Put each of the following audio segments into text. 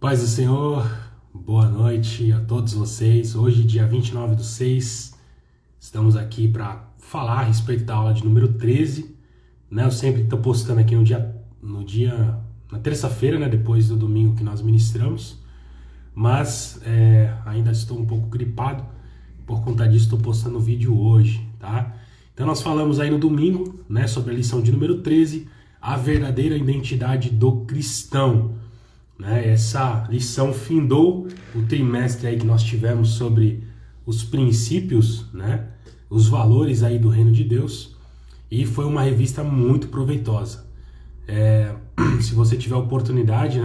Paz do Senhor, boa noite a todos vocês. Hoje, dia 29/6, estamos aqui para falar a respeito da aula de número 13. Eu sempre estou postando aqui na terça-feira, depois do domingo que nós ministramos, mas ainda estou um pouco gripado, por conta disso estou postando o vídeo hoje, tá? Então nós falamos aí no domingo, sobre a lição de número 13, a verdadeira identidade do cristão. Essa lição findou o trimestre aí que nós tivemos sobre os princípios, os valores aí do reino de Deus, e foi uma revista muito proveitosa. Se você tiver a oportunidade,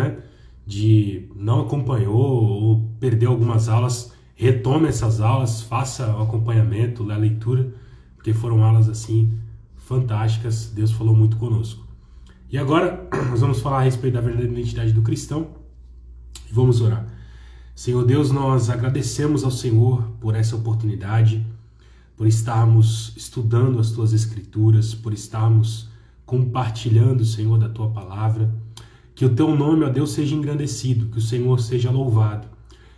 de não acompanhou ou perdeu algumas aulas, retome essas aulas, faça o acompanhamento, a leitura, porque foram aulas assim fantásticas. Deus falou muito conosco. E agora nós vamos falar a respeito da verdadeira identidade do cristão e vamos orar. Senhor Deus, nós agradecemos ao Senhor por essa oportunidade, por estarmos estudando as Tuas Escrituras, por estarmos compartilhando, Senhor, da Tua Palavra. Que o Teu nome, ó Deus, seja engrandecido, que o Senhor seja louvado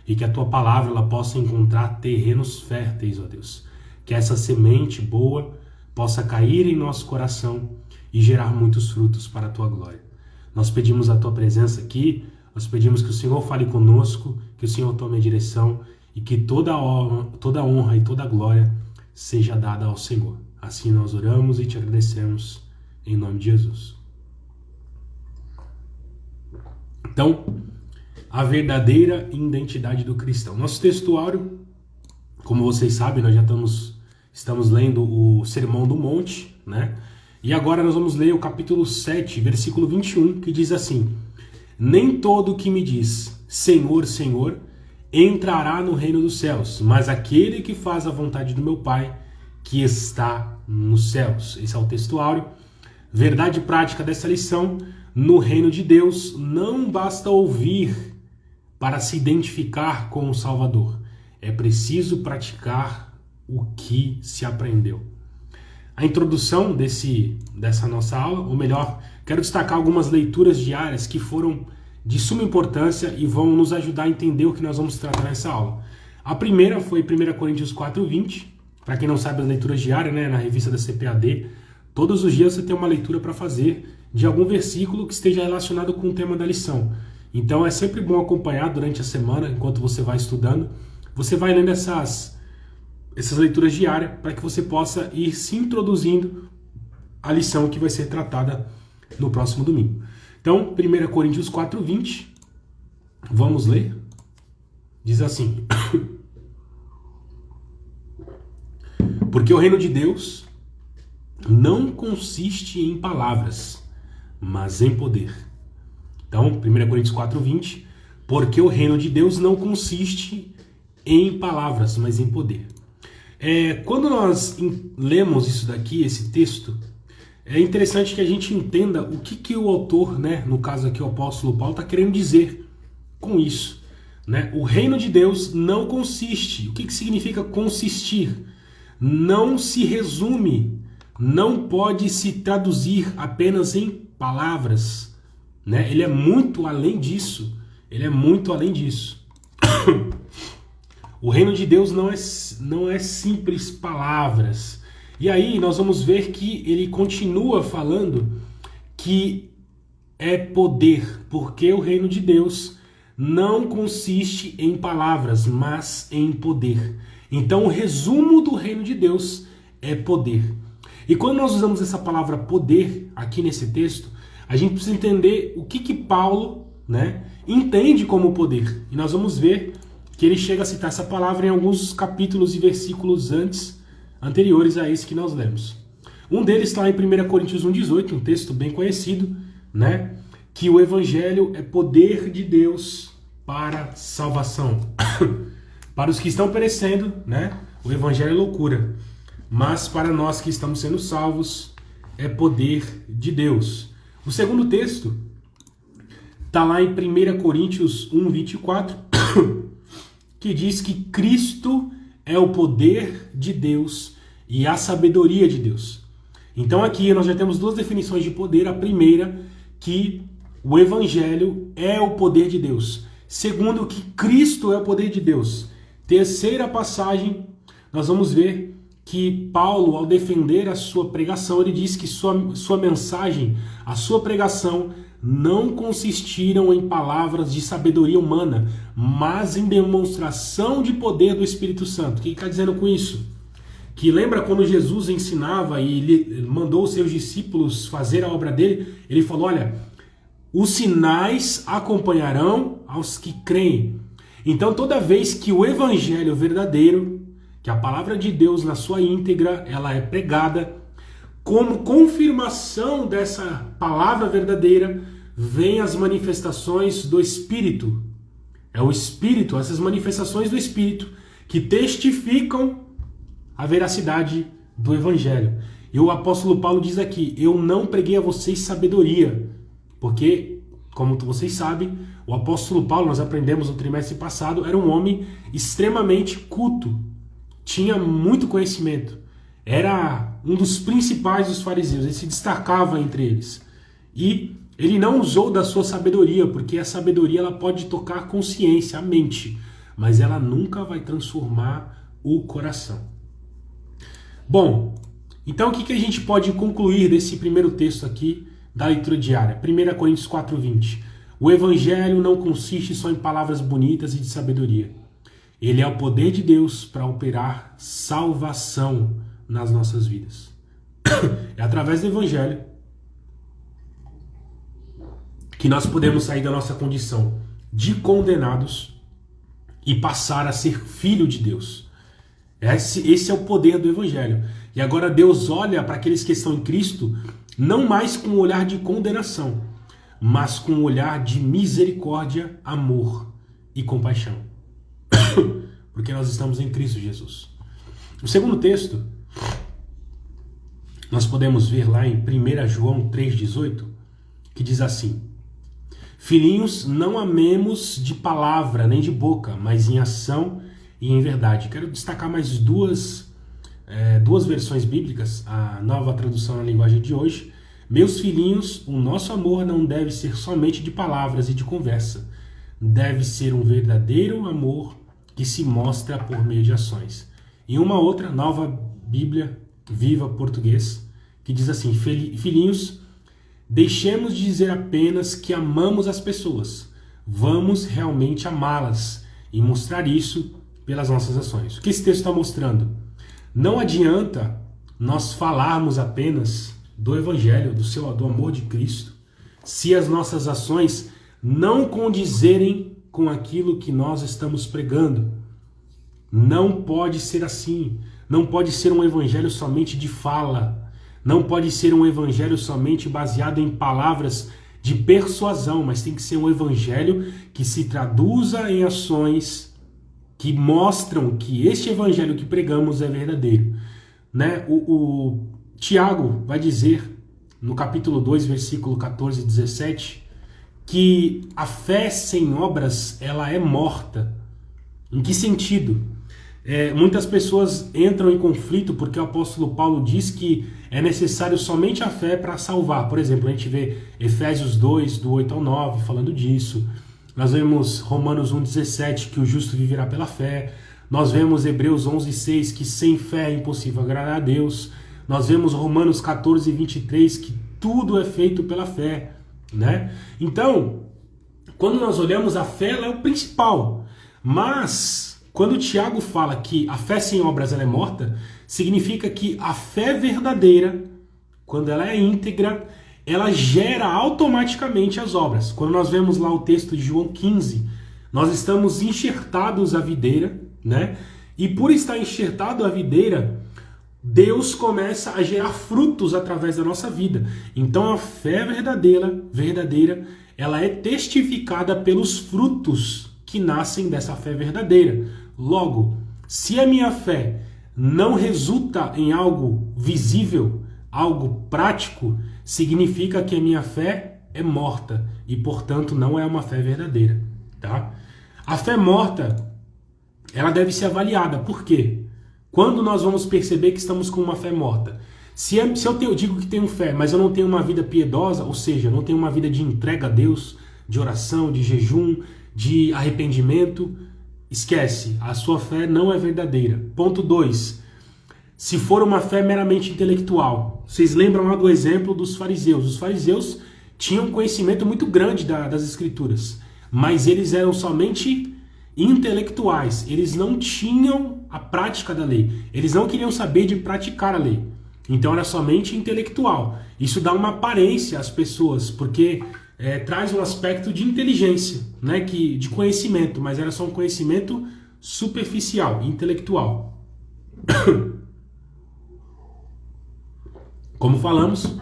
e que a Tua Palavra ela possa encontrar terrenos férteis, ó Deus. Que essa semente boa possa cair em nosso coração e gerar muitos frutos para a Tua glória. Nós pedimos a Tua presença aqui, nós pedimos que o Senhor fale conosco, que o Senhor tome a direção e que toda honra e toda glória seja dada ao Senhor. Assim nós oramos e te agradecemos em nome de Jesus. Então, a verdadeira identidade do cristão. Nosso textuário, como vocês sabem, nós já estamos lendo o Sermão do Monte, E agora nós vamos ler o capítulo 7, versículo 21, que diz assim: Nem todo que me diz, Senhor, Senhor, entrará no reino dos céus, mas aquele que faz a vontade do meu Pai, que está nos céus. Esse é o textuário. Verdade prática dessa lição: no reino de Deus não basta ouvir para se identificar com o Salvador. É preciso praticar o que se aprendeu. A introdução dessa nossa aula, ou melhor, quero destacar algumas leituras diárias que foram de suma importância e vão nos ajudar a entender o que nós vamos tratar nessa aula. A primeira foi 1 Coríntios 4:20. Para quem não sabe, as leituras diárias, na revista da CPAD, todos os dias você tem uma leitura para fazer de algum versículo que esteja relacionado com o tema da lição. Então é sempre bom acompanhar durante a semana, enquanto você vai estudando. Você vai lendo essas leituras diárias para que você possa ir se introduzindo à lição que vai ser tratada no próximo domingo. Então, 1 Coríntios 4:20, vamos ler? Diz assim: Porque o reino de Deus não consiste em palavras, mas em poder. Então, 1 Coríntios 4:20, porque o reino de Deus não consiste em palavras, mas em poder. Quando nós lemos isso daqui, esse texto, é interessante que a gente entenda o que o autor, no caso aqui o apóstolo Paulo, está querendo dizer com isso. O reino de Deus não consiste. O que significa consistir? Não se resume, não pode se traduzir apenas em palavras. Ele é muito além disso. Ele é muito além disso. O reino de Deus não é simples palavras. E aí nós vamos ver que ele continua falando que é poder, porque o reino de Deus não consiste em palavras, mas em poder. Então o resumo do reino de Deus é poder. E quando nós usamos essa palavra poder aqui nesse texto, a gente precisa entender o que Paulo entende como poder. E nós vamos ver que ele chega a citar essa palavra em alguns capítulos e versículos anteriores a esse que nós lemos. Um deles está em 1 Coríntios 1:18, um texto bem conhecido, que o evangelho é poder de Deus para salvação. Para os que estão perecendo, o evangelho é loucura, mas para nós que estamos sendo salvos, é poder de Deus. O segundo texto está lá em 1 Coríntios 1:24, que diz que Cristo é o poder de Deus e a sabedoria de Deus. Então aqui nós já temos duas definições de poder. A primeira, que o evangelho é o poder de Deus. Segundo, que Cristo é o poder de Deus. Terceira passagem, nós vamos ver que Paulo, ao defender a sua pregação, ele diz que sua mensagem, a sua pregação, não consistiram em palavras de sabedoria humana, mas em demonstração de poder do Espírito Santo. O que ele está dizendo com isso? Que lembra quando Jesus ensinava e ele mandou os seus discípulos fazer a obra dele? Ele falou, olha, os sinais acompanharão aos que creem. Então toda vez que o evangelho verdadeiro, que a palavra de Deus na sua íntegra, ela é pregada, como confirmação dessa palavra verdadeira, vem as manifestações do Espírito. É o Espírito, essas manifestações do Espírito, que testificam a veracidade do Evangelho. E o apóstolo Paulo diz aqui, eu não preguei a vocês sabedoria, porque, como vocês sabem, o apóstolo Paulo, nós aprendemos no trimestre passado, era um homem extremamente culto, tinha muito conhecimento, era um dos principais dos fariseus, ele se destacava entre eles. E ele não usou da sua sabedoria, porque a sabedoria ela pode tocar a consciência, a mente, mas ela nunca vai transformar o coração. Bom, então o que a gente pode concluir desse primeiro texto aqui da leitura diária? 1 Coríntios 4:20. O evangelho não consiste só em palavras bonitas e de sabedoria. Ele é o poder de Deus para operar salvação nas nossas vidas. É através do evangelho que nós podemos sair da nossa condição de condenados e passar a ser filho de Deus. Esse é o poder do evangelho. E agora Deus olha para aqueles que estão em Cristo não mais com um olhar de condenação, mas com um olhar de misericórdia, amor e compaixão. Porque nós estamos em Cristo Jesus. O segundo texto, nós podemos ver lá em 1 João 3,18, que diz assim: Filhinhos, não amemos de palavra nem de boca, mas em ação e em verdade. Quero destacar mais duas versões bíblicas, a nova tradução na linguagem de hoje. Meus filhinhos, o nosso amor não deve ser somente de palavras e de conversa. Deve ser um verdadeiro amor que se mostra por meio de ações. E uma outra, nova Bíblia Viva Português, que diz assim: Filhinhos, deixemos de dizer apenas que amamos as pessoas. Vamos realmente amá-las e mostrar isso pelas nossas ações. O que esse texto está mostrando? Não adianta nós falarmos apenas do Evangelho, do amor de Cristo, se as nossas ações não condizerem com aquilo que nós estamos pregando. Não pode ser assim. Não pode ser um evangelho somente de fala. Não pode ser um evangelho somente baseado em palavras de persuasão, mas tem que ser um evangelho que se traduza em ações que mostram que este evangelho que pregamos é verdadeiro. Né? O Tiago vai dizer no capítulo 2, versículo 14 e 17, que a fé sem obras ela é morta. Em que sentido? Muitas pessoas entram em conflito porque o apóstolo Paulo diz que é necessário somente a fé para salvar. Por exemplo, a gente vê Efésios 2, do 8 ao 9, falando disso. Nós vemos Romanos 1,17, que o justo viverá pela fé. Nós vemos Hebreus 11,6, que sem fé é impossível agradar a Deus. Nós vemos Romanos 14, 23, que tudo é feito pela fé. Né? Então, quando nós olhamos a fé, ela é o principal. Mas, quando o Tiago fala que a fé sem obras ela é morta, significa que a fé verdadeira, quando ela é íntegra, ela gera automaticamente as obras. Quando nós vemos lá o texto de João 15, nós estamos enxertados à videira, né? E por estar enxertado à videira, Deus começa a gerar frutos através da nossa vida. Então a fé verdadeira, ela é testificada pelos frutos que nascem dessa fé verdadeira. Logo, se a minha fé não resulta em algo visível, algo prático, significa que a minha fé é morta e, portanto, não é uma fé verdadeira. Tá? A fé morta, ela deve ser avaliada. Por quê? Quando nós vamos perceber que estamos com uma fé morta? Se eu digo que tenho fé, mas eu não tenho uma vida piedosa, ou seja, não tenho uma vida de entrega a Deus, de oração, de jejum, de arrependimento, esquece, a sua fé não é verdadeira. Ponto 2. Se for uma fé meramente intelectual, vocês lembram lá do exemplo dos fariseus. Os fariseus tinham um conhecimento muito grande das escrituras, mas eles eram somente intelectuais, eles não tinham a prática da lei, eles não queriam saber de praticar a lei, então era somente intelectual. Isso dá uma aparência às pessoas, porque traz um aspecto de inteligência, né, de conhecimento, mas era só um conhecimento superficial, intelectual. Como falamos,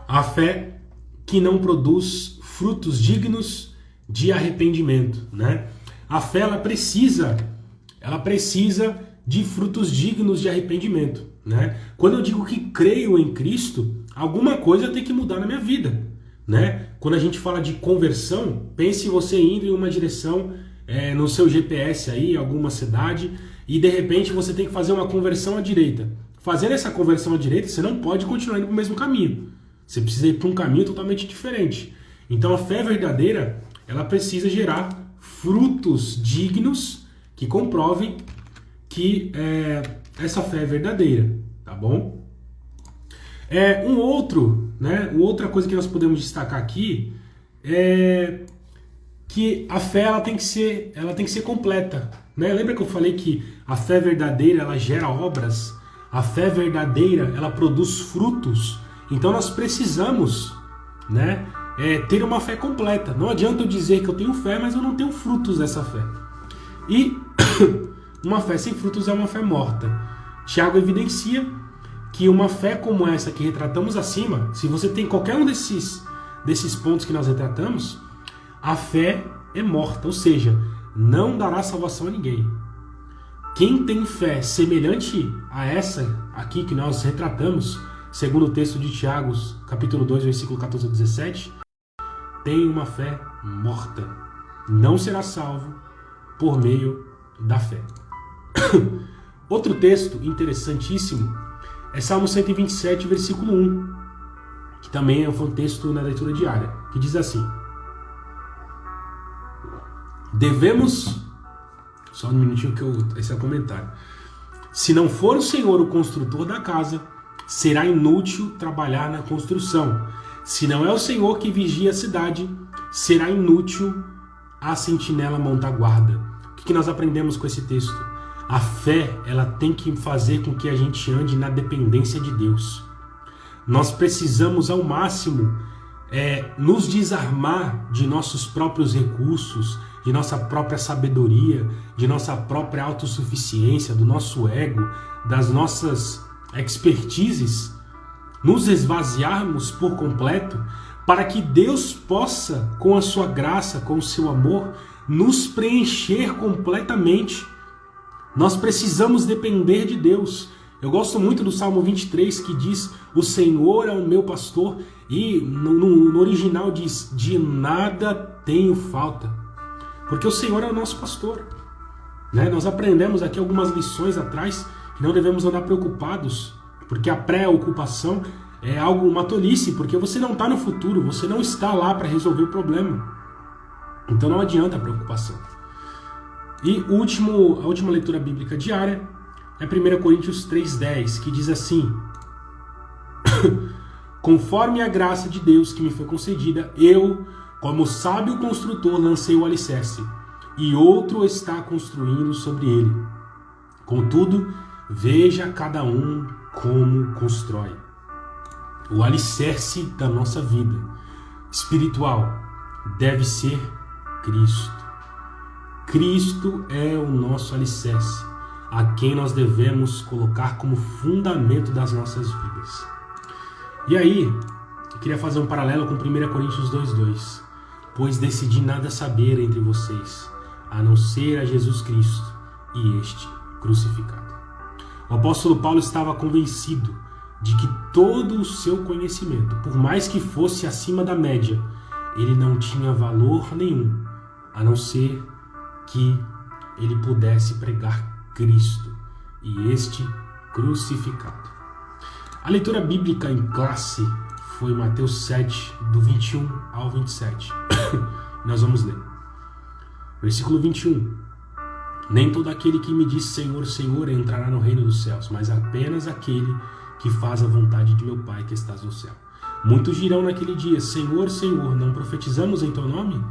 a fé que não produz frutos dignos de arrependimento, né? A fé ela precisa de frutos dignos de arrependimento, né? Quando eu digo que creio em Cristo, alguma coisa tem que mudar na minha vida, né? Quando a gente fala de conversão, pense você indo em uma direção no seu GPS aí, em alguma cidade, e de repente você tem que fazer uma conversão à direita. Fazendo essa conversão à direita, você não pode continuar indo para o mesmo caminho. Você precisa ir para um caminho totalmente diferente. Então a fé verdadeira, ela precisa gerar frutos dignos que comprovem que essa fé é verdadeira, tá bom? Outra coisa que nós podemos destacar aqui é que a fé ela tem que ser completa, né? Lembra que eu falei que a fé verdadeira ela gera obras? A fé verdadeira ela produz frutos. Então nós precisamos, né, ter uma fé completa. Não adianta eu dizer que eu tenho fé, mas eu não tenho frutos dessa fé. E uma fé sem frutos é uma fé morta. Tiago evidencia que uma fé como essa que retratamos acima, se você tem qualquer um desses pontos que nós retratamos, a fé é morta, ou seja, não dará salvação a ninguém. Quem tem fé semelhante a essa aqui que nós retratamos, segundo o texto de Tiago, capítulo 2, versículo 14 a 17, tem uma fé morta. Não será salvo por meio da fé. Outro texto interessantíssimo é Salmo 127, versículo 1, que também foi um texto na leitura diária, que diz assim: devemos... Só um minutinho esse é o comentário. Se não for o Senhor o construtor da casa, será inútil trabalhar na construção. Se não é o Senhor que vigia a cidade, será inútil a sentinela montar guarda. O que nós aprendemos com esse texto? A fé, ela tem que fazer com que a gente ande na dependência de Deus. Nós precisamos ao máximo nos desarmar de nossos próprios recursos, de nossa própria sabedoria, de nossa própria autossuficiência, do nosso ego, das nossas expertises, nos esvaziarmos por completo, para que Deus possa, com a sua graça, com o seu amor, nos preencher completamente. Nós precisamos depender de Deus. Eu gosto muito do Salmo 23, que diz: o Senhor é o meu pastor, e no original diz: de nada tenho falta. Porque o Senhor é o nosso pastor, né? Nós aprendemos aqui algumas lições atrás que não devemos andar preocupados, porque a preocupação é uma tolice, porque você não está no futuro, você não está lá para resolver o problema. Então não adianta a preocupação. E a última leitura bíblica diária é 1 Coríntios 3,10, que diz assim: conforme a graça de Deus que me foi concedida, eu, como sábio construtor, lancei o alicerce, e outro está construindo sobre ele. Contudo, veja cada um como constrói. O alicerce da nossa vida espiritual deve ser Cristo. Cristo é o nosso alicerce, a quem nós devemos colocar como fundamento das nossas vidas. E aí, eu queria fazer um paralelo com 1 Coríntios 2,2. Pois decidi nada saber entre vocês, a não ser a Jesus Cristo e este crucificado. O apóstolo Paulo estava convencido de que todo o seu conhecimento, por mais que fosse acima da média, ele não tinha valor nenhum, a não ser que ele pudesse pregar Cristo e este crucificado. A leitura bíblica em classe foi Mateus 7, do 21 ao 27. Nós vamos ler. Versículo 21. Nem todo aquele que me diz Senhor, Senhor entrará no reino dos céus, mas apenas aquele que faz a vontade de meu Pai que estás no céu. Muitos dirão naquele dia, Senhor, Senhor, não profetizamos em teu nome?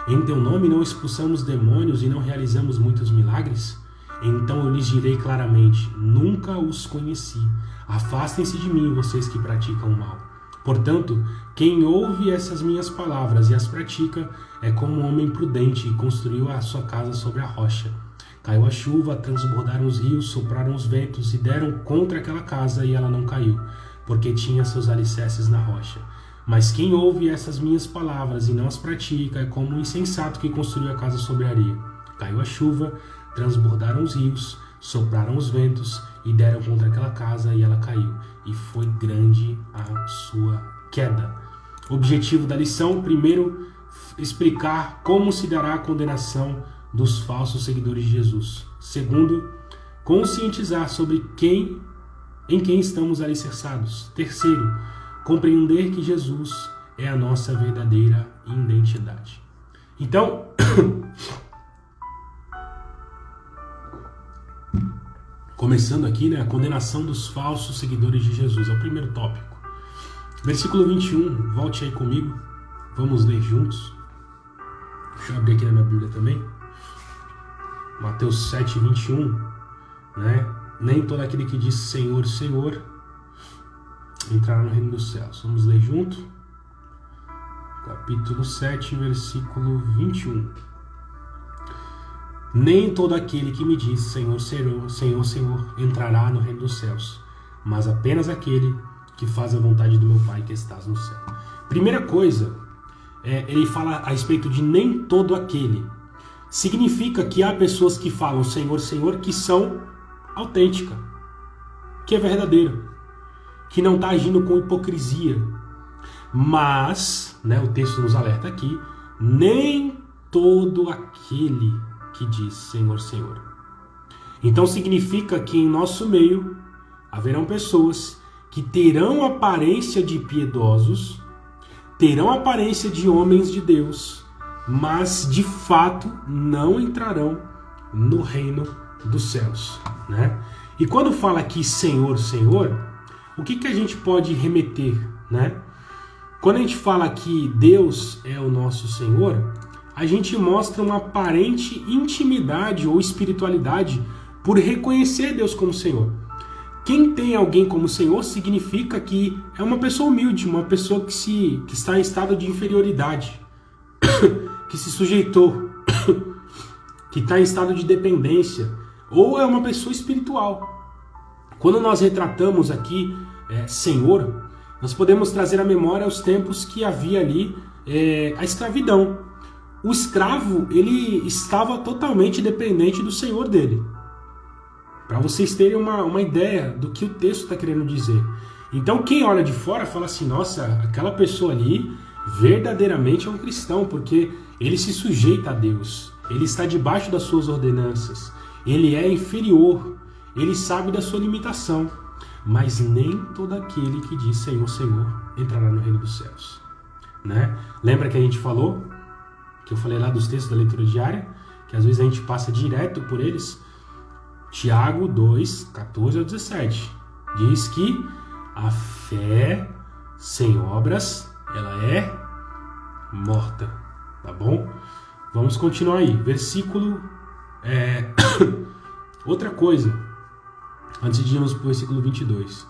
Em teu nome não expulsamos demônios e não realizamos muitos milagres? Então eu lhes direi claramente, nunca os conheci. Afastem-se de mim, vocês que praticam o mal. Portanto, quem ouve essas minhas palavras e as pratica é como um homem prudente e construiu a sua casa sobre a rocha. Caiu a chuva, transbordaram os rios, sopraram os ventos e deram contra aquela casa e ela não caiu, porque tinha seus alicerces na rocha. Mas quem ouve essas minhas palavras e não as pratica é como um insensato que construiu a casa sobre a areia. Caiu a chuva, transbordaram os rios, sopraram os ventos e deram contra aquela casa e ela caiu. E foi grande a sua queda. Objetivo da lição: primeiro, explicar como se dará a condenação dos falsos seguidores de Jesus. Segundo, conscientizar sobre em quem estamos alicerçados. Terceiro, compreender que Jesus é a nossa verdadeira identidade. Então, começando aqui, a condenação dos falsos seguidores de Jesus, é o primeiro tópico. Versículo 21, volte aí comigo, vamos ler juntos. Deixa eu abrir aqui na minha Bíblia também. Mateus 7, 21, Nem todo aquele que diz Senhor, Senhor entrará no reino dos céus. Vamos ler junto. Capítulo 7, versículo 21. Nem todo aquele que me diz Senhor, Senhor, Senhor, Senhor entrará no reino dos céus, mas apenas aquele que faz a vontade do meu Pai que estás no céu. Primeira coisa, ele fala a respeito de nem todo aquele. Significa que há pessoas que falam Senhor, Senhor, que são autênticas, que é verdadeiro, que não está agindo com hipocrisia. Mas, o texto nos alerta aqui, nem todo aquele que diz Senhor, Senhor. Então significa que em nosso meio haverão pessoas que terão aparência de piedosos, terão aparência de homens de Deus, mas de fato não entrarão no reino dos céus, E quando fala aqui Senhor, Senhor, o que a gente pode remeter, Quando a gente fala que Deus é o nosso Senhor, a gente mostra uma aparente intimidade ou espiritualidade por reconhecer Deus como Senhor. Quem tem alguém como Senhor significa que é uma pessoa humilde, uma pessoa que está em estado de inferioridade, que se sujeitou, que está em estado de dependência, ou é uma pessoa espiritual. Quando nós retratamos aqui Senhor, nós podemos trazer à memória os tempos que havia ali a escravidão. O escravo, ele estava totalmente dependente do senhor dele. Para vocês terem uma ideia do que o texto está querendo dizer. Então quem olha de fora fala assim, nossa, aquela pessoa ali verdadeiramente é um cristão, porque ele se sujeita a Deus, ele está debaixo das suas ordenanças, ele é inferior, ele sabe da sua limitação. Mas nem todo aquele que diz Senhor, Senhor entrará no reino dos céus. Lembra que a gente falou, que eu falei lá dos textos da leitura diária, que às vezes a gente passa direto por eles? Tiago 2, 14 ao 17 diz que a fé sem obras, ela é morta, tá bom? Vamos continuar aí, versículo outra coisa, antes de irmos para o versículo 22.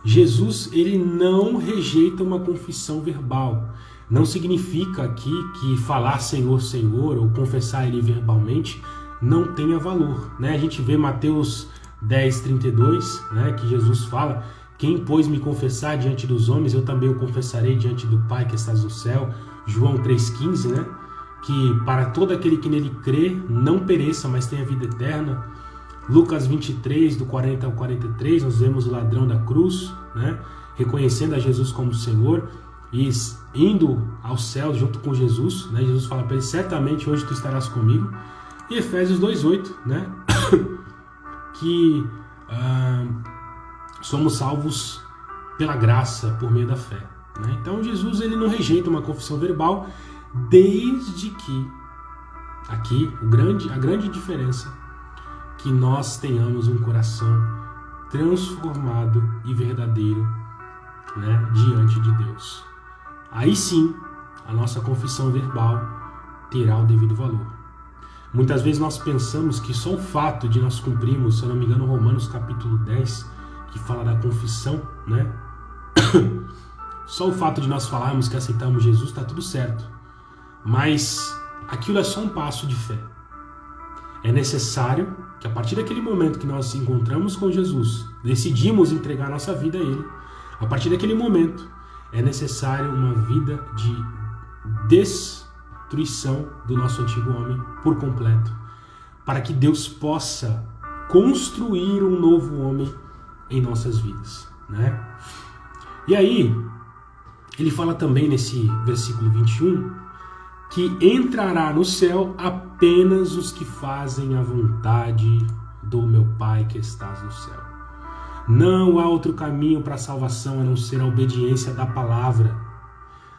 Jesus, ele não rejeita uma confissão verbal. Não significa aqui que falar Senhor, Senhor ou confessar ele verbalmente não tenha valor. A gente vê Mateus 10, 32, que Jesus fala, quem pois me confessar diante dos homens, eu também o confessarei diante do Pai que estás no céu. João 3,15, que para todo aquele que nele crê, não pereça, mas tenha vida eterna. Lucas 23, do 40 ao 43, nós vemos o ladrão da cruz, reconhecendo a Jesus como Senhor e indo ao céu junto com Jesus. Jesus fala para ele, certamente hoje tu estarás comigo. E Efésios 2,8, que somos salvos pela graça, por meio da fé. né? Então Jesus ele não rejeita uma confissão verbal, desde que aqui a grande diferença que nós tenhamos um coração transformado e verdadeiro, né, diante de Deus. Aí sim, a nossa confissão verbal terá o devido valor. Muitas vezes nós pensamos que só o fato de nós cumprirmos, se eu não me engano, Romanos capítulo 10, que fala da confissão, né? Só o fato de nós falarmos que aceitamos Jesus está tudo certo. Mas aquilo é só um passo de fé. É necessário que a partir daquele momento que nós nos encontramos com Jesus, decidimos entregar nossa vida a Ele, a partir daquele momento é necessário uma vida de destruição do nosso antigo homem por completo, para que Deus possa construir um novo homem em nossas vidas, né? E aí, ele fala também nesse versículo 21, que entrará no céu apenas os que fazem a vontade do meu Pai que estás no céu. Não há outro caminho para a salvação a não ser a obediência da palavra.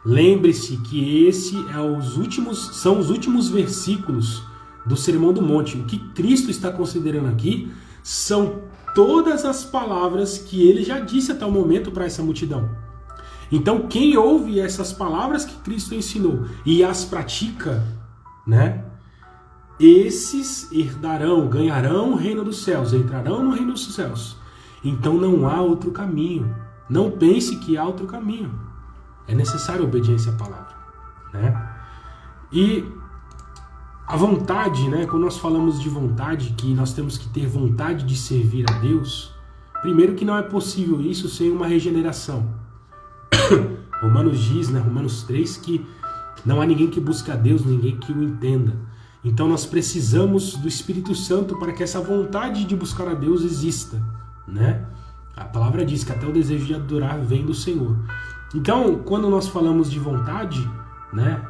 Lembre-se que são os últimos versículos do Sermão do Monte. O que Cristo está considerando aqui são todas as palavras que ele já disse até o momento para essa multidão. Então, quem ouve essas palavras que Cristo ensinou e as pratica, né? Esses ganharão o reino dos céus, entrarão no reino dos céus. Então não há outro caminho. Não pense que há outro caminho. É necessária a obediência à palavra, né? E a vontade, né? Quando nós falamos de vontade, que nós temos que ter vontade de servir a Deus, primeiro que não é possível isso sem uma regeneração. Romanos diz, né, Romanos 3, que não há ninguém que busque a Deus, ninguém que o entenda. Então nós precisamos do Espírito Santo para que essa vontade de buscar a Deus exista, né? A palavra diz que até o desejo de adorar vem do Senhor. Então, quando nós falamos de vontade, né,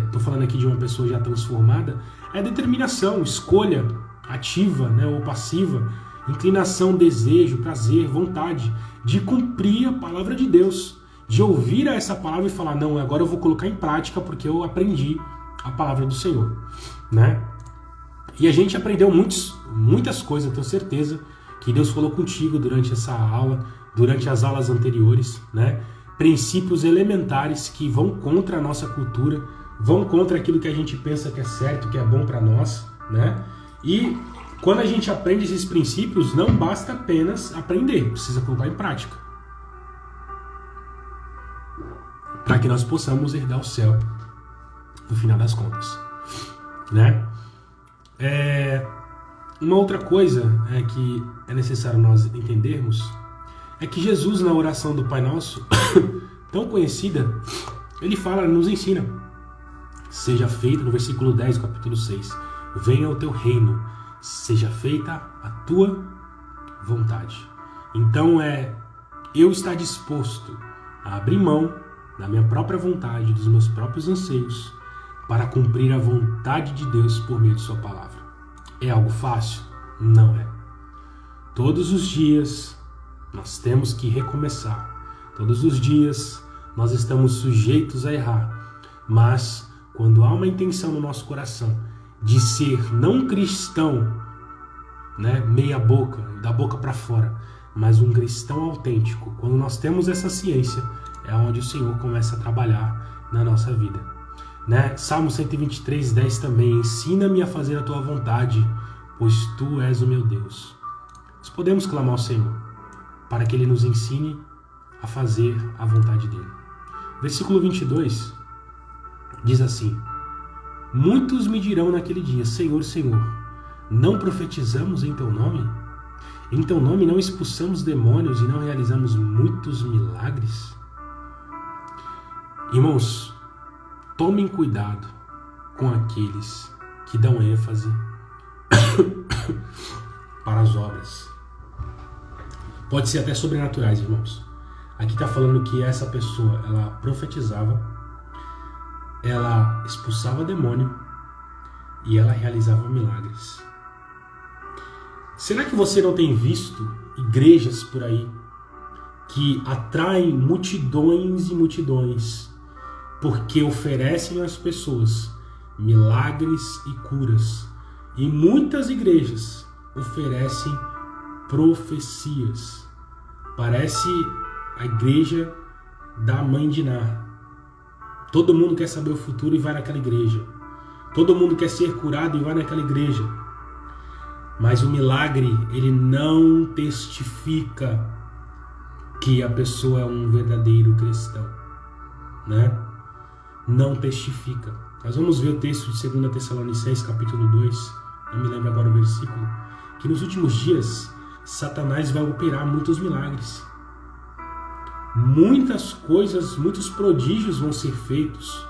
estou falando aqui de uma pessoa já transformada, é determinação, escolha ativa, né, ou passiva, inclinação, desejo, prazer, vontade de cumprir a palavra de Deus, de ouvir essa palavra e falar, não, agora eu vou colocar em prática porque eu aprendi a palavra do Senhor, né? E a gente aprendeu muitas coisas, tenho certeza que Deus falou contigo durante essa aula, durante as aulas anteriores, né? Princípios elementares que vão contra a nossa cultura, vão contra aquilo que a gente pensa que é certo, que é bom para nós, né? E quando a gente aprende esses princípios, não basta apenas aprender, precisa colocar em prática, para que nós possamos herdar o céu no final das contas, né? Uma outra coisa que é necessário nós entendermos é que Jesus, na oração do Pai Nosso, tão conhecida, ele fala, nos ensina, seja feita, no versículo 10 do capítulo 6, venha o teu reino, seja feita a tua vontade. Então eu estar disposto a abrir mão da minha própria vontade, dos meus próprios anseios, para cumprir a vontade de Deus por meio de sua palavra. É algo fácil? Não é. Todos os dias nós temos que recomeçar. Todos os dias nós estamos sujeitos a errar. Mas quando há uma intenção no nosso coração de ser não cristão, né, meia boca, da boca para fora, mas um cristão autêntico, quando nós temos essa ciência, é onde o Senhor começa a trabalhar na nossa vida, né? Salmo 123, 10 também, ensina-me a fazer a tua vontade, pois tu és o meu Deus. Nós podemos clamar ao Senhor para que Ele nos ensine a fazer a vontade dEle. Versículo 22 diz assim, muitos me dirão naquele dia, Senhor, Senhor, não profetizamos em teu nome? Em teu nome não expulsamos demônios e não realizamos muitos milagres? Irmãos, tomem cuidado com aqueles que dão ênfase para as obras. Pode ser até sobrenaturais, irmãos. Aqui está falando que essa pessoa, ela profetizava, ela expulsava demônio e ela realizava milagres. Será que você não tem visto igrejas por aí que atraem multidões e multidões, porque oferecem às pessoas milagres e curas. E muitas igrejas oferecem profecias. Parece a igreja da mãe de Ná. Todo mundo quer saber o futuro e vai naquela igreja. Todo mundo quer ser curado e vai naquela igreja. Mas o milagre, ele não testifica que a pessoa é um verdadeiro cristão, né? Não testifica. Nós vamos ver o texto de 2 Tessalonicenses, capítulo 2, não me lembro agora o versículo, que nos últimos dias, Satanás vai operar muitos milagres. Muitas coisas, muitos prodígios vão ser feitos.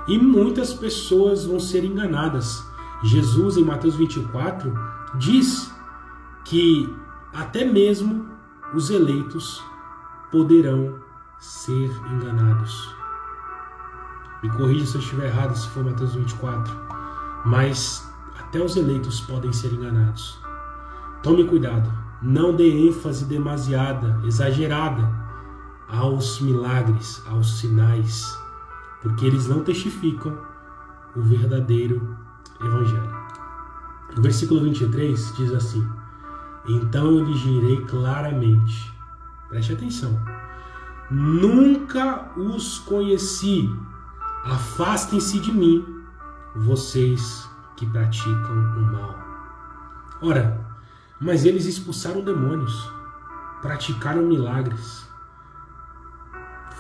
E muitas pessoas vão ser enganadas. Jesus, em Mateus 24, diz que até mesmo os eleitos poderão ser enganados. Me corrija se eu estiver errado, se for Mateus 24. Mas até os eleitos podem ser enganados. Tome cuidado. Não dê ênfase demasiada, exagerada aos milagres, aos sinais, porque eles não testificam o verdadeiro evangelho. O versículo 23 diz assim: então eu lhes direi claramente, preste atenção, nunca os conheci, afastem-se de mim, vocês que praticam o mal. Ora, mas eles expulsaram demônios, praticaram milagres,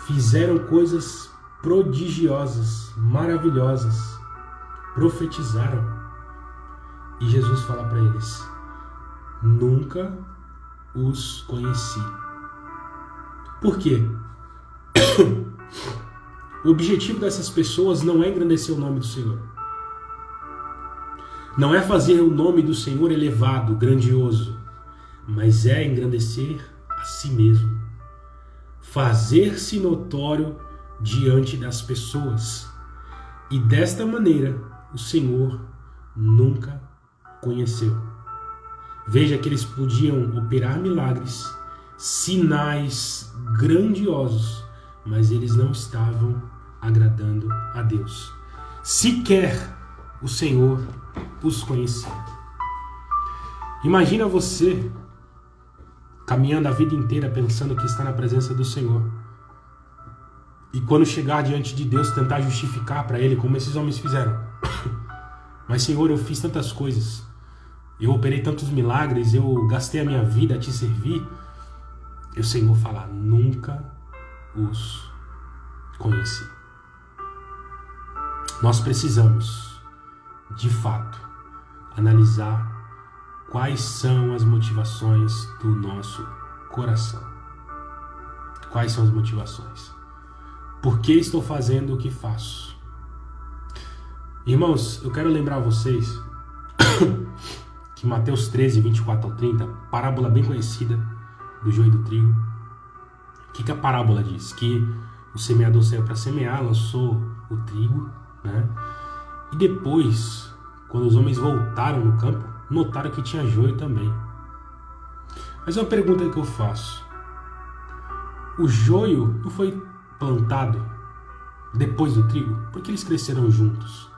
fizeram coisas prodigiosas, maravilhosas, profetizaram. E Jesus fala para eles: nunca os conheci. Por quê? O objetivo dessas pessoas não é engrandecer o nome do Senhor. Não é fazer o nome do Senhor elevado, grandioso, mas é engrandecer a si mesmo. Fazer-se notório diante das pessoas. E desta maneira o Senhor nunca conheceu. Veja que eles podiam operar milagres, sinais grandiosos, mas eles não estavam agradando a Deus. Sequer o Senhor os conhecia. Imagina você caminhando a vida inteira pensando que está na presença do Senhor, e quando chegar diante de Deus tentar justificar para Ele, como esses homens fizeram: mas Senhor, eu fiz tantas coisas, eu operei tantos milagres, eu gastei a minha vida a te servir. E o Senhor fala: nunca os conheci. Nós precisamos, de fato, analisar quais são as motivações do nosso coração. Quais são as motivações? Por que estou fazendo o que faço? Irmãos, eu quero lembrar vocês que Mateus 13, 24 ao 30, parábola bem conhecida do joio e do trigo. O que a parábola diz? Que o semeador saiu para semear, lançou o trigo, né? E depois, quando os homens voltaram no campo, notaram que tinha joio também. Mas uma pergunta que eu faço: o joio não foi plantado depois do trigo? Por que eles cresceram juntos?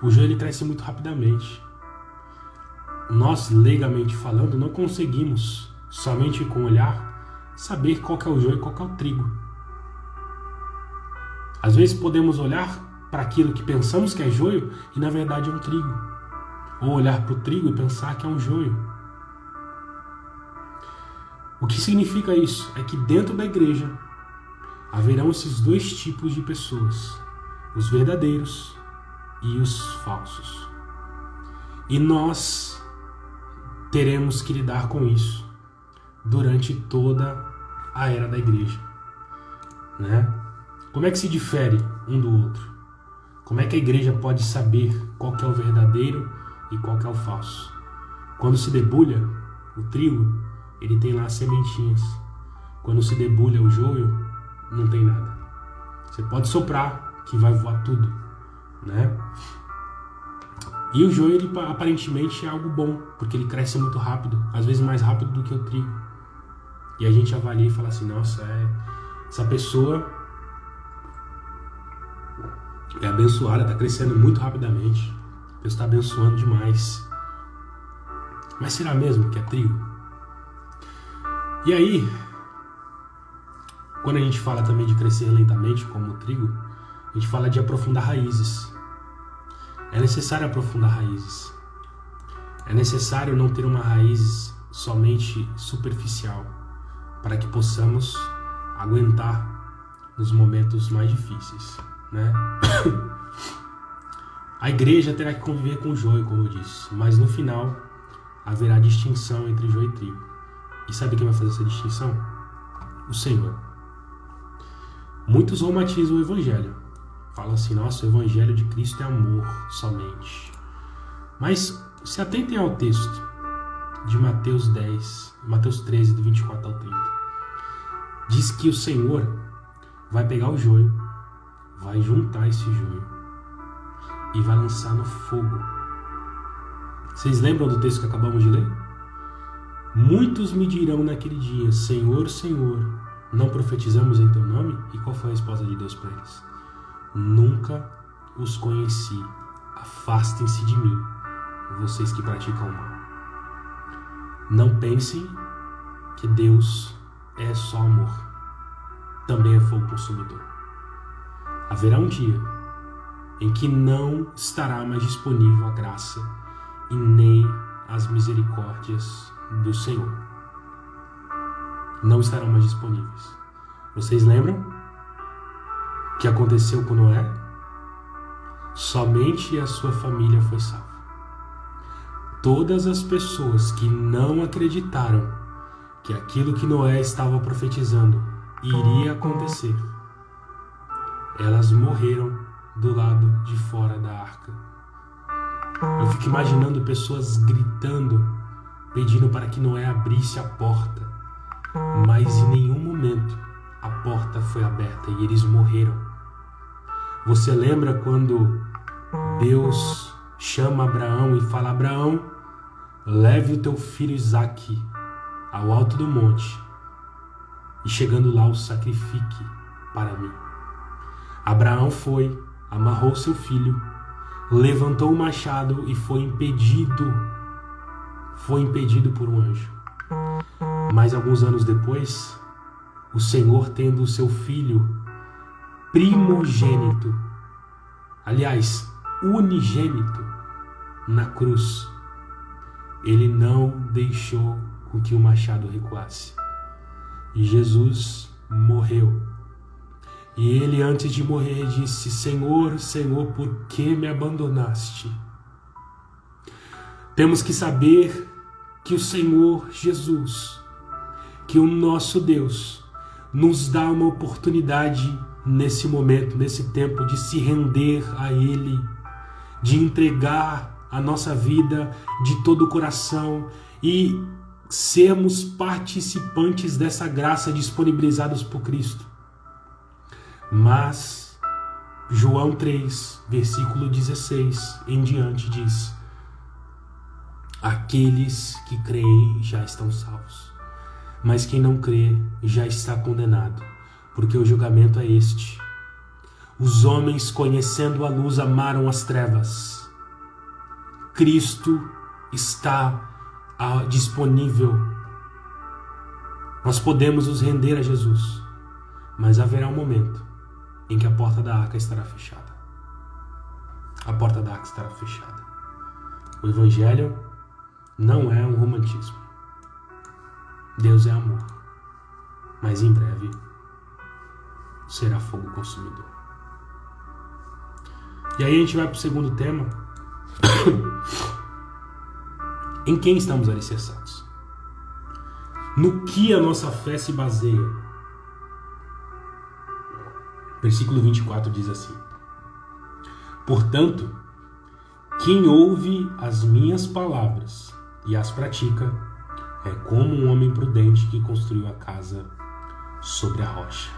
O joio ele cresce muito rapidamente. Nós, legalmente falando, não conseguimos, somente com o olhar, saber qual que é o joio e qual que é o trigo. Às vezes podemos olhar para aquilo que pensamos que é joio e na verdade é um trigo. Ou olhar para o trigo e pensar que é um joio. O que significa isso? É que dentro da igreja haverão esses dois tipos de pessoas: os verdadeiros e os falsos. E nós teremos que lidar com isso durante toda a era da igreja, né? Como é que se difere um do outro? Como é que a igreja pode saber qual que é o verdadeiro e qual que é o falso? Quando se debulha o trigo, ele tem lá as sementinhas. Quando se debulha o joio, não tem nada. Você pode soprar que vai voar tudo, né? E o joio, ele, aparentemente, é algo bom, porque ele cresce muito rápido, às vezes mais rápido do que o trigo. E a gente avalia e fala assim, nossa, essa pessoa é abençoada, está crescendo muito rapidamente. Deus está abençoando demais. Mas será mesmo que é trigo? E aí, quando a gente fala também de crescer lentamente, como o trigo, a gente fala de aprofundar raízes. É necessário aprofundar raízes. É necessário não ter uma raiz somente superficial, para que possamos aguentar nos momentos mais difíceis, né? A igreja terá que conviver com o joio, como eu disse, mas no final haverá distinção entre joio e trigo. E sabe quem vai fazer essa distinção? O Senhor. Muitos romantizam o Evangelho. Falam assim, nossa, o Evangelho de Cristo é amor somente. Mas se atentem ao texto de Mateus 13, do 24 ao 30. Diz que o Senhor vai pegar o joio, vai juntar esse joio e vai lançar no fogo. Vocês lembram do texto que acabamos de ler? Muitos me dirão naquele dia, Senhor, Senhor, não profetizamos em teu nome? E qual foi a resposta de Deus para eles? Nunca os conheci, afastem-se de mim, vocês que praticam o mal. Não pensem que Deus é só amor, também é fogo consumidor. Haverá um dia em que não estará mais disponível a graça e nem as misericórdias do Senhor. Não estarão mais disponíveis. Vocês lembram o que aconteceu com Noé? Somente a sua família foi salva. Todas as pessoas que não acreditaram que aquilo que Noé estava profetizando iria acontecer, elas morreram do lado de fora da arca. Eu fico imaginando pessoas gritando, pedindo para que Noé abrisse a porta, mas em nenhum momento a porta foi aberta e eles morreram. Você lembra quando Deus chama Abraão e fala, Abraão, leve o teu filho Isaque ao alto do monte e chegando lá o sacrifique para mim. Abraão foi, amarrou seu filho, levantou o machado e foi impedido por um anjo. Mas alguns anos depois, o Senhor, tendo o seu filho primogênito, aliás, unigênito, na cruz, ele não deixou com que o machado recuasse. E Jesus morreu. E ele, antes de morrer, disse, Senhor, Senhor, por que me abandonaste? Temos que saber que o Senhor Jesus, que o nosso Deus, nos dá uma oportunidade nesse momento, nesse tempo, de se render a Ele, de entregar a nossa vida de todo o coração e sermos participantes dessa graça disponibilizados por Cristo. Mas João 3, versículo 16 em diante diz, aqueles que creem já estão salvos, mas quem não crê já está condenado, porque o julgamento é este. Os homens, conhecendo a luz, amaram as trevas. Cristo está disponível. Nós podemos nos render a Jesus, mas haverá um momento em que a porta da arca estará fechada. A porta da arca estará fechada. O Evangelho não é um romantismo. Deus é amor, mas em breve será fogo consumidor. E aí a gente vai para o segundo tema. Em quem estamos alicerçados? No que a nossa fé se baseia? Versículo 24 diz assim, portanto, quem ouve as minhas palavras e as pratica é como um homem prudente que construiu a casa sobre a rocha.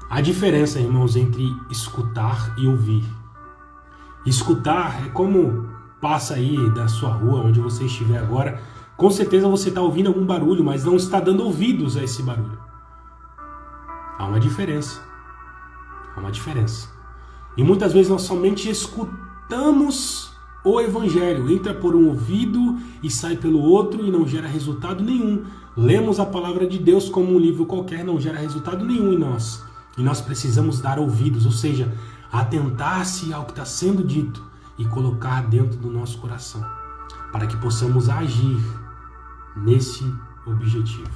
A diferença, irmãos, entre escutar e ouvir Escutar é como passa aí da sua rua, onde você estiver agora. Com certeza você está ouvindo algum barulho, mas não está dando ouvidos a esse barulho. Há uma diferença. Há uma diferença. E muitas vezes nós somente escutamos o evangelho. Entra por um ouvido e sai pelo outro e não gera resultado nenhum. Lemos a palavra de Deus como um livro qualquer, não gera resultado nenhum em nós. E nós precisamos dar ouvidos, ou seja, atentar-se ao que está sendo dito e colocar dentro do nosso coração, para que possamos agir nesse objetivo.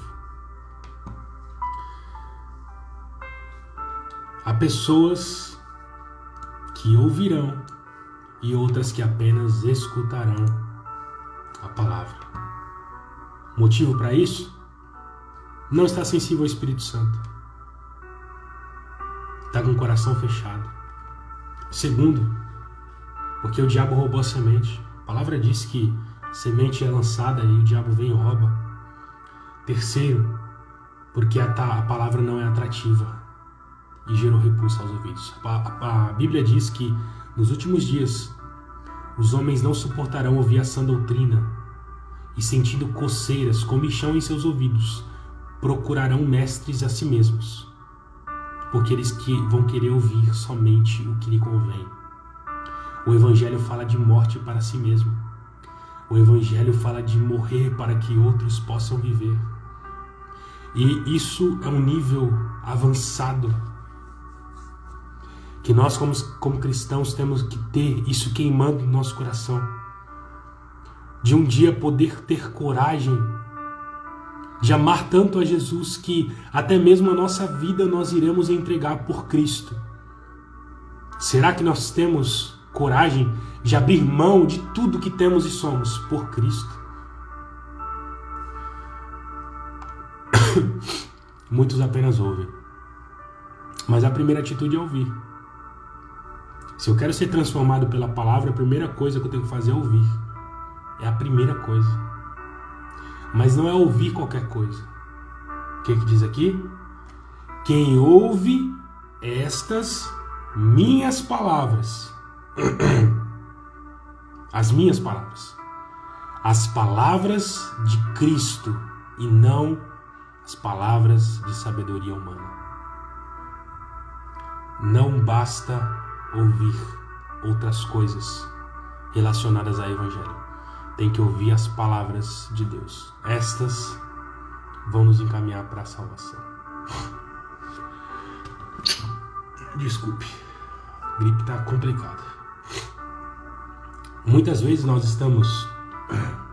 Há pessoas que ouvirão e outras que apenas escutarão a palavra. Motivo para isso? Não está sensível ao Espírito Santo. Está com o coração fechado. Segundo, porque o diabo roubou a semente. A palavra diz que a semente é lançada e o diabo vem e rouba. Terceiro, porque a palavra não é atrativa e gerou repulsa aos ouvidos. A Bíblia diz que nos últimos dias os homens não suportarão ouvir a sã doutrina e, sentindo coceiras, comichão em seus ouvidos, procurarão mestres a si mesmos, porque eles vão querer ouvir somente o que lhe convém. O Evangelho fala de morte para si mesmo. O Evangelho fala de morrer para que outros possam viver. E isso é um nível avançado que nós como cristãos temos que ter isso queimando no nosso coração. De um dia poder ter coragem de amar tanto a Jesus que até mesmo a nossa vida nós iremos entregar por Cristo. Será que nós temos coragem de abrir mão de tudo que temos e somos por Cristo? Muitos apenas ouvem. Mas a primeira atitude é ouvir. Se eu quero ser transformado pela palavra, a primeira coisa que eu tenho que fazer é ouvir. É a primeira coisa. Mas não é ouvir qualquer coisa. O que diz aqui? Quem ouve estas minhas palavras, as minhas palavras, as palavras de Cristo e não as palavras de sabedoria humana. Não basta ouvir outras coisas relacionadas ao Evangelho. Tem que ouvir as palavras de Deus. Estas vão nos encaminhar para a salvação. Desculpe, a gripe está complicada. Muitas vezes nós estamos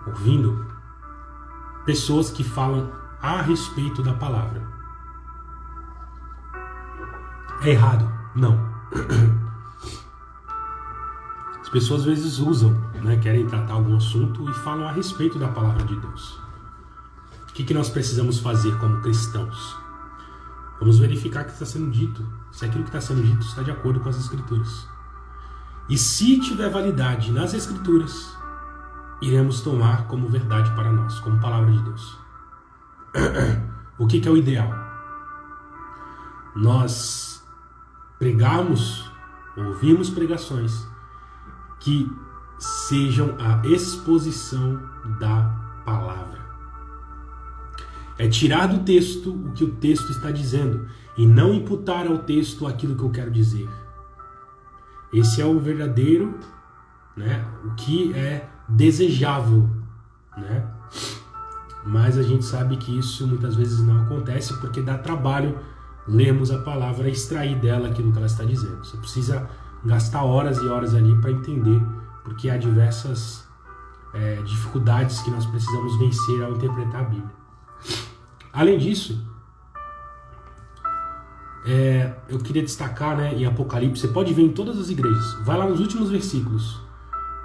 ouvindo pessoas que falam a respeito da palavra. É errado? Não. As pessoas às vezes usam, querem tratar algum assunto e falam a respeito da palavra de Deus. O que nós precisamos fazer como cristãos? Vamos verificar o que está sendo dito, se aquilo que está sendo dito está de acordo com as Escrituras. E se tiver validade nas Escrituras, iremos tomar como verdade para nós, como palavra de Deus. O que é o ideal? Nós pregarmos, ouvirmos pregações que sejam a exposição da palavra. É tirar do texto o que o texto está dizendo e não imputar ao texto aquilo que eu quero dizer. Esse é o verdadeiro, o que é desejável, Mas a gente sabe que isso muitas vezes não acontece porque dá trabalho lermos a palavra e extrair dela aquilo que ela está dizendo. Você precisa gastar horas e horas ali para entender, porque há diversas dificuldades que nós precisamos vencer ao interpretar a Bíblia. Além disso, eu queria destacar em Apocalipse, você pode ver em todas as igrejas, vai lá nos últimos versículos,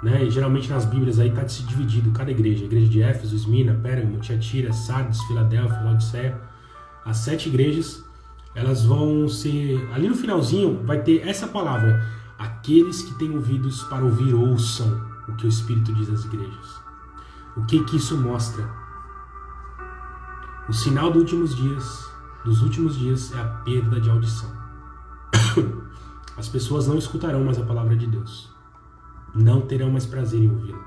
e geralmente nas Bíblias aí está dividido cada igreja, a igreja de Éfeso, Esmirna, Pérgamo, Tiatira, Sardes, Filadélfia, Laodiceia, as 7 igrejas, elas vão ser, ali no finalzinho vai ter essa palavra: aqueles que têm ouvidos para ouvir, ouçam o que o Espírito diz às igrejas. O que isso mostra? O sinal dos últimos dias é a perda de audição. As pessoas não escutarão mais a palavra de Deus. não terão mais prazer em ouvi-la.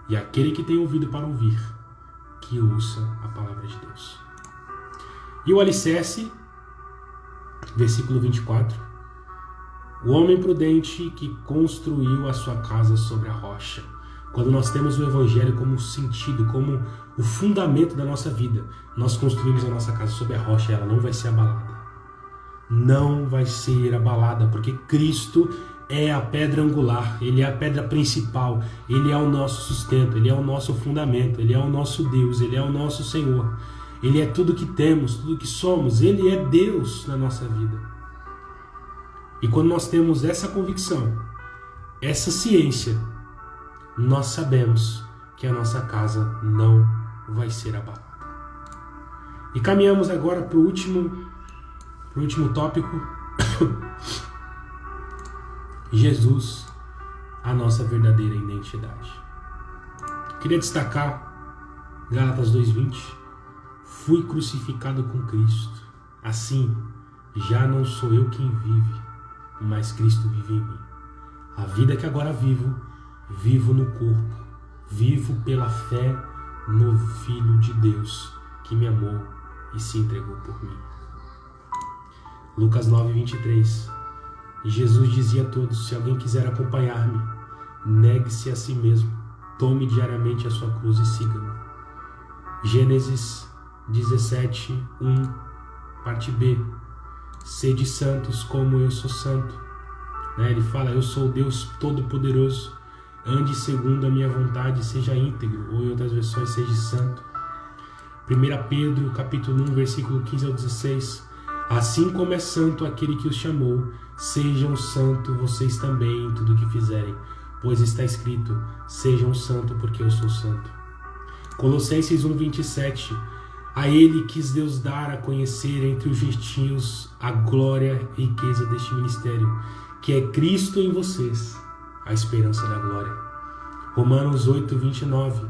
E aquele que tem ouvido para ouvir, que ouça a palavra de Deus. E o alicerce, versículo 24, o homem prudente que construiu a sua casa sobre a rocha. Quando nós temos o Evangelho como sentido, como o fundamento da nossa vida, nós construímos a nossa casa sobre a rocha, ela não vai ser abalada. Não vai ser abalada, porque Cristo é a pedra angular, Ele é a pedra principal, Ele é o nosso sustento, Ele é o nosso fundamento, Ele é o nosso Deus, Ele é o nosso Senhor. Ele é tudo que temos, tudo que somos, Ele é Deus na nossa vida. E quando nós temos essa convicção, essa ciência, nós sabemos que a nossa casa não vai ser abalada. E caminhamos agora para o último tópico. Jesus, a nossa verdadeira identidade. Queria destacar Gálatas 2:20. Fui crucificado com Cristo. Assim, já não sou eu quem vive, mas Cristo vive em mim. A vida que agora vivo, vivo no corpo. Vivo pela fé no Filho de Deus, que me amou e se entregou por mim. Lucas 9:23. Jesus dizia a todos: se alguém quiser acompanhar-me, negue-se a si mesmo, tome diariamente a sua cruz e siga-me. Gênesis 17:1, parte B. Sede santos como eu sou santo. Ele fala: eu sou o Deus Todo-Poderoso, ande segundo a minha vontade, seja íntegro, ou em outras versões, seja santo. 1 Pedro capítulo 1, versículo 15 ao 16. Assim como é santo aquele que os chamou, sejam santos vocês também em tudo o que fizerem, pois está escrito: sejam santos porque eu sou santo. Colossenses 1:27. A ele quis Deus dar a conhecer entre os gentios a glória e riqueza deste ministério, que é Cristo em vocês, a esperança da glória. Romanos 8:29.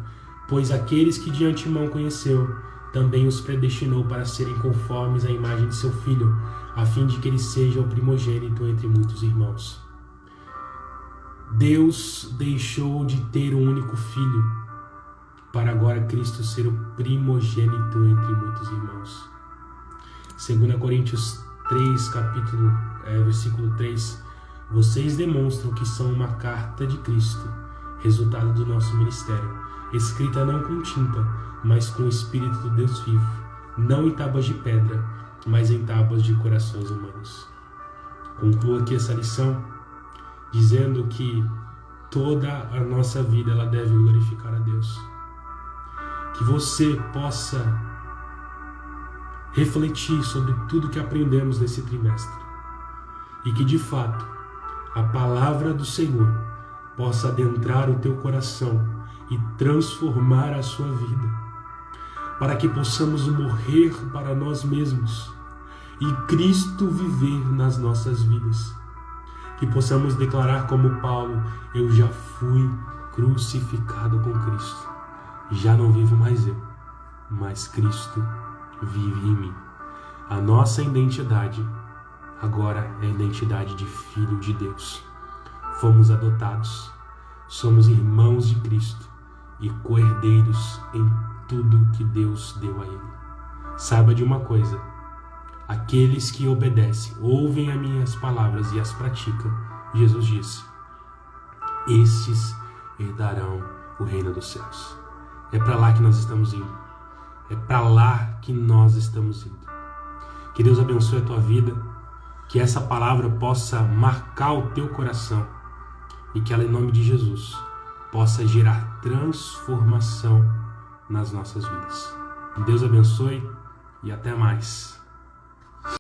Pois aqueles que de antemão conheceu, também os predestinou para serem conformes à imagem de seu Filho, a fim de que ele seja o primogênito entre muitos irmãos. Deus deixou de ter um único filho, para agora Cristo ser o primogênito entre muitos irmãos. 2 Coríntios 3, versículo 3. Vocês demonstram que são uma carta de Cristo, resultado do nosso ministério, escrita não com tinta, mas com o Espírito do Deus vivo, não em tábuas de pedra, mas em tábuas de corações humanos. Concluo aqui essa lição dizendo que toda a nossa vida ela deve glorificar a Deus. Que você possa refletir sobre tudo que aprendemos nesse trimestre e que de fato a palavra do Senhor possa adentrar o teu coração e transformar a sua vida, para que possamos morrer para nós mesmos e Cristo viver nas nossas vidas. Que possamos declarar como Paulo: eu já fui crucificado com Cristo. Já não vivo mais eu, mas Cristo vive em mim. A nossa identidade agora é a identidade de filho de Deus. Fomos adotados, somos irmãos de Cristo e co-herdeiros em tudo que Deus deu a Ele. Saiba de uma coisa: aqueles que obedecem, ouvem as minhas palavras e as praticam, Jesus disse, estes herdarão o reino dos céus. É para lá que nós estamos indo. É para lá que nós estamos indo. Que Deus abençoe a tua vida, que essa palavra possa marcar o teu coração e que ela, em nome de Jesus, possa gerar transformação nas nossas vidas. Deus abençoe e até mais.